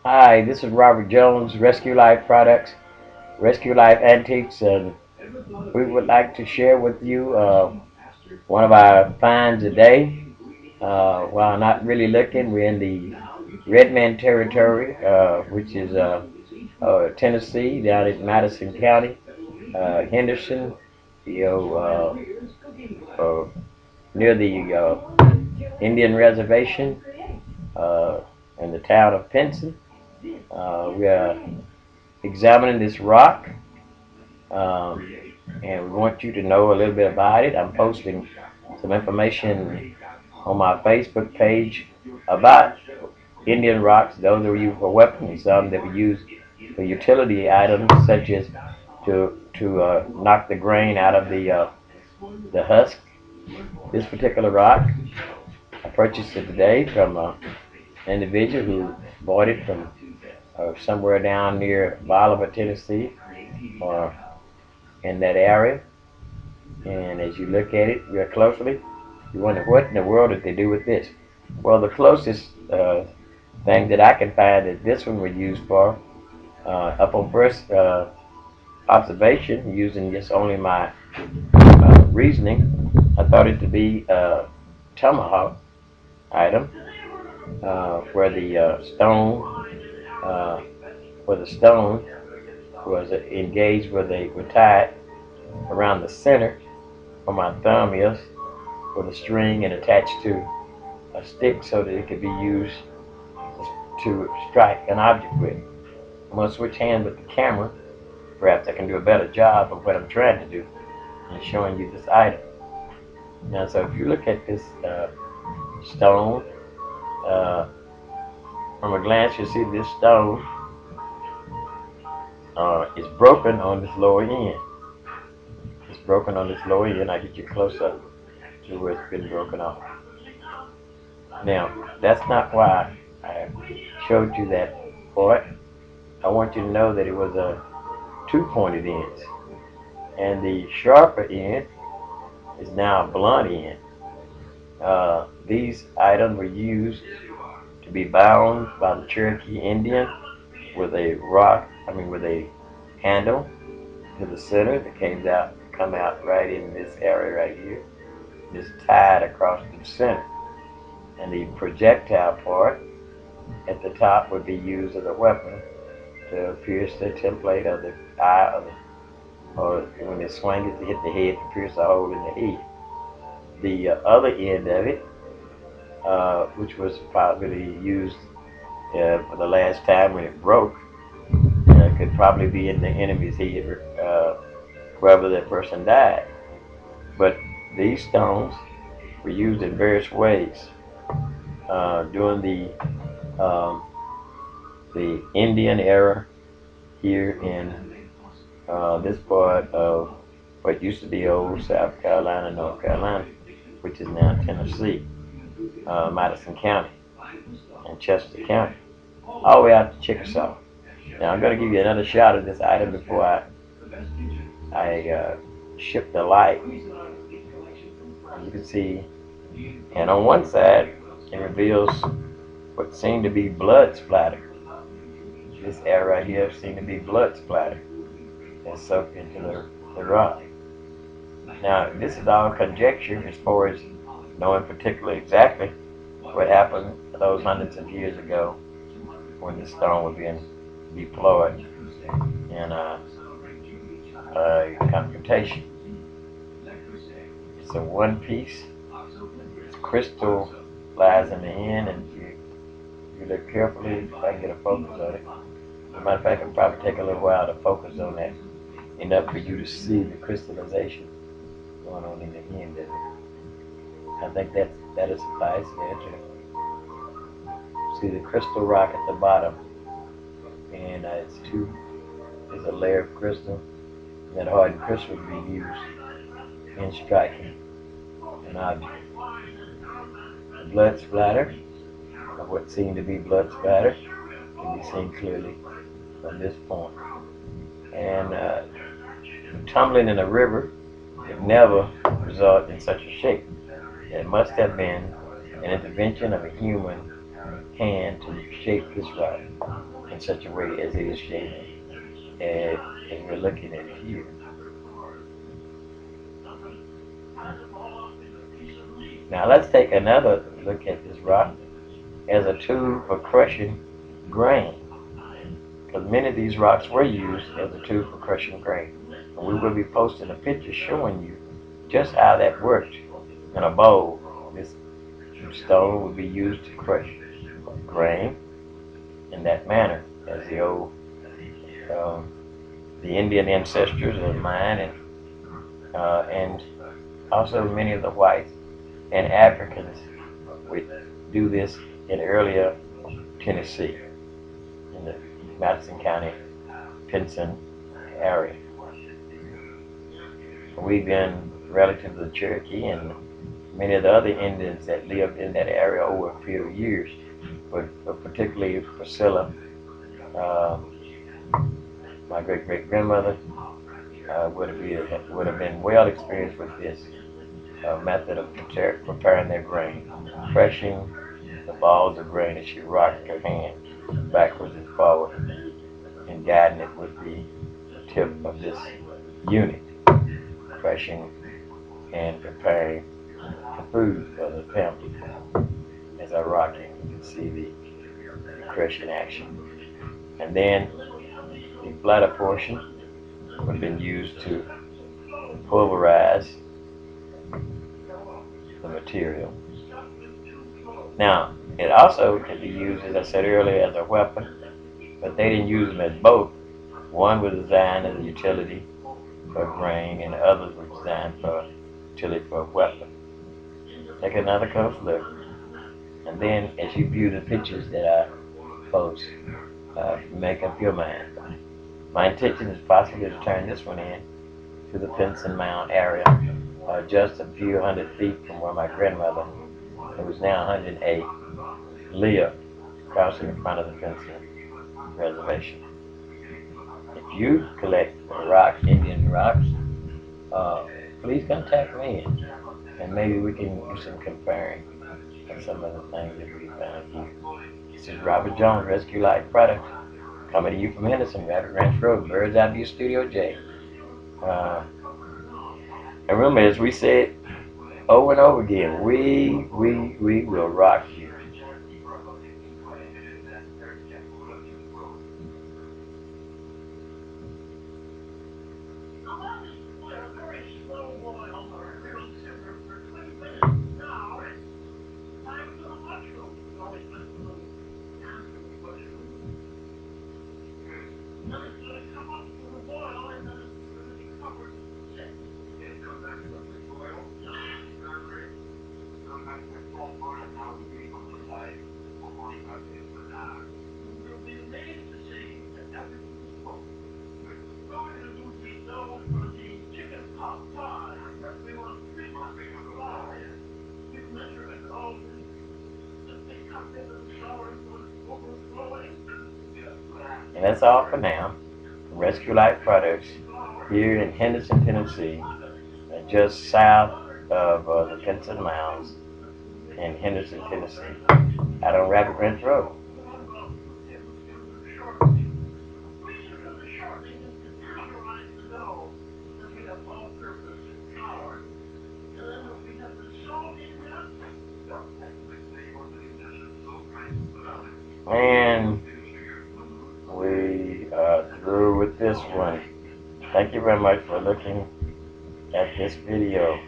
Hi, this is Robert Jones, Rescue Life Products, Rescue Life Antiques, and we would like to share with you one of our finds today. While not really looking, we're in the Redman territory, which is Tennessee, down in Madison County, Henderson, you know, near the Indian Reservation, uh, in the town of Pinson. We are examining this rock, um, and we want you to know a little bit about it. I'm posting some information on my Facebook page about Indian rocks. Those are used for weapons, some that we use for utility items, such as to knock the grain out of the husk. This particular rock, I purchased it today from an individual who bought it from somewhere down near Bolivar, Tennessee, or in that area. And as you look at it real closely, you wonder what in the world did they do with this? Well, the closest thing that I can find that this one was used for, up on first observation, using just only my reasoning, I thought it to be a tomahawk item, where the uh, stone was engaged where they were tied around the center where my thumb is, with a string and attached to a stick so that it could be used to strike an object with. I'm going to switch hands with the camera. Perhaps I can do a better job of what I'm trying to do in showing you this item. Now, so if you look at this stone, from a glance you'll see this stone is broken on this lower end. It's broken on this lower end. I'll get you close up to where it's been broken off. Now, that's not why I showed you that part. I want you to know that it was a two-pointed ends, and the sharper end is now a blunt end. These items were used to be bound by the Cherokee Indian with a with a handle to the center that come out right in this area right here. It's tied across the center, and the projectile part at the top would be used as a weapon to pierce the template of the eye or when they swing it to hit the head, to pierce a hole in the head. The other end of it, which was probably used for the last time when it broke, could probably be in the enemy's head, wherever that person died. But these stones were used in various ways during the Indian era here in this part of what used to be old South Carolina, North Carolina, which is now Tennessee, Madison County, and Chester County, all the way out to Chickasaw. Now I'm going to give you another shot of this item before I ship the light. You can see, and on one side it reveals what seemed to be blood splatter. This area right here seemed to be blood splatter and soaked into the rock. Now, this is all conjecture as far as knowing particularly exactly what happened those hundreds of years ago when the stone was being deployed in a computation. It's a one piece. It's crystal lies in the end, and you look carefully, if I can get a focus on it. As a matter of fact, it'll probably take a little while to focus on that, enough for you to see the crystallization going on in the end of it. I think that'll suffice there to see the crystal rock at the bottom, and there's a layer of crystal. That hardened crystal would be used in striking an object. The blood splatter, or what seemed to be blood splatter, can be seen clearly from this point. And tumbling in a river could never result in such a shape. It must have been an intervention of a human hand to shape this rock in such a way as it is shaped as we're looking at it here. Now let's take another look at this rock as a tool for crushing grain, because many of these rocks were used as a tool for crushing grain. And we will be posting a picture showing you just how that worked in a bowl. This stone would be used to crush grain in that manner, as the old the Indian ancestors of mine and also many of the whites and Africans would do this in earlier Tennessee, in the Madison County, Pinson area. We've been relatives of the Cherokee and many of the other Indians that lived in that area over a few years, but particularly Pricila, my great-great-grandmother, would have been well experienced with this method of preparing their grain, crushing the balls of grain as she rocked her hand backwards and forward and guiding it with the tip of this unit, crushing and preparing the food for the family. As I rock it, you can see the crushing action. And then the flatter portion would have been used to pulverize the material. Now, it also could be used, as I said earlier, as a weapon, but they didn't use them as both. One was designed as a utility for grain, and the others were designed for utility for a weapon. Take another close look, and then as you view the pictures that I post, make up your mind. My intention is possibly to turn this one in to the Pinson Mound area, just a few hundred feet from where my grandmother, who is now 108, lived, crossing in front of the Pinson Reservation. If you collect rocks, Indian rocks, please contact me, and maybe we can do some comparing of some of the things that we found here. This is Robert Jones, Rescue Life Products, coming to you from Madison, Rabbit Ranch Road, Bird's Eye View Studio J. And remember, as we said over and over again, we will rock you. And that's all for now. Rescue Life Products here in Henderson, Tennessee, just south of the Pinson Mounds in Henderson, Tennessee, out on Rabbit Ranch Road. And we are through with this one. Thank you very much for looking at this video.